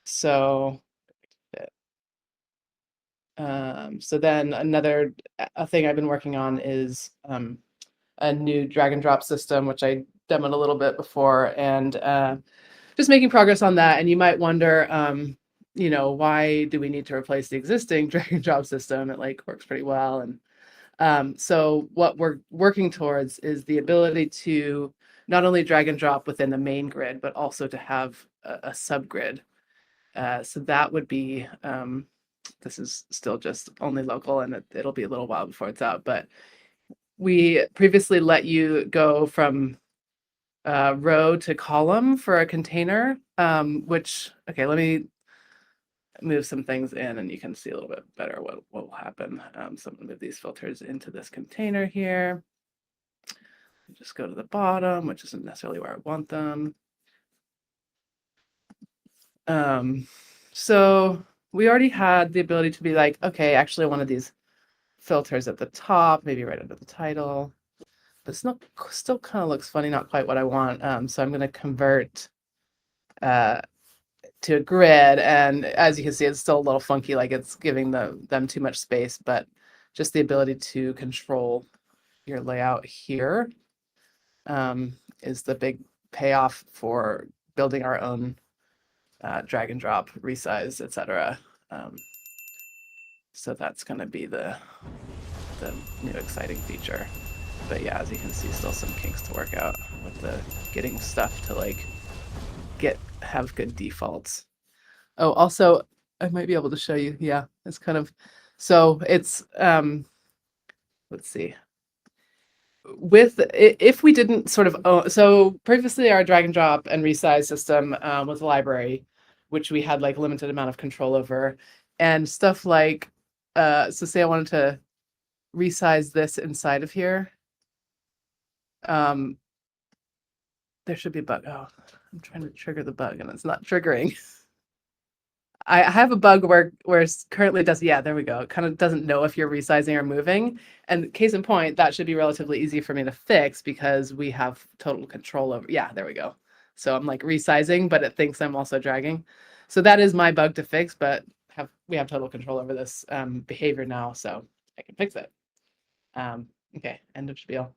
So, so then another a thing I've been working on is a new drag and drop system, which I demoed a little bit before, and just making progress on that. And you might wonder, why do we need to replace the existing drag and drop system? It like works pretty well. And so what we're working towards is the ability to not only drag and drop within the main grid, but also to have a subgrid. So that would be, this is still just only local, and it'll be a little while before it's out, but we previously let you go from row to column for a container, which, okay, let me move some things in and you can see a little bit better what will happen. So I'm gonna move these filters into this container here. Just go to the bottom, which isn't necessarily where I want them. So we already had the ability to be like, okay, actually one of these filters at the top, maybe right under the title, but it's not, still kind of looks funny, not quite what I want. So I'm going to convert to a grid, and as you can see, it's still a little funky, like it's giving them too much space, but just the ability to control your layout here is the big payoff for building our own drag and drop, resize, etc. So that's going to be the new exciting feature. But yeah, as you can see, still some kinks to work out with the getting stuff to like have good defaults. Oh, also, I might be able to show you. Yeah, it's kind of, so it's let's see. If we didn't sort of so previously our drag and drop and resize system was a library, which we had like a limited amount of control over, and stuff like so say I wanted to resize this inside of here. There should be a bug. Oh, I'm trying to trigger the bug and it's not triggering. I have a bug where it's currently does, yeah, there we go. It kind of doesn't know if you're resizing or moving. And case in point, that should be relatively easy for me to fix because we have total control over, yeah, there we go. So I'm like resizing, but it thinks I'm also dragging. So that is my bug to fix, but we have total control over this behavior now, so I can fix it. Okay, end of spiel.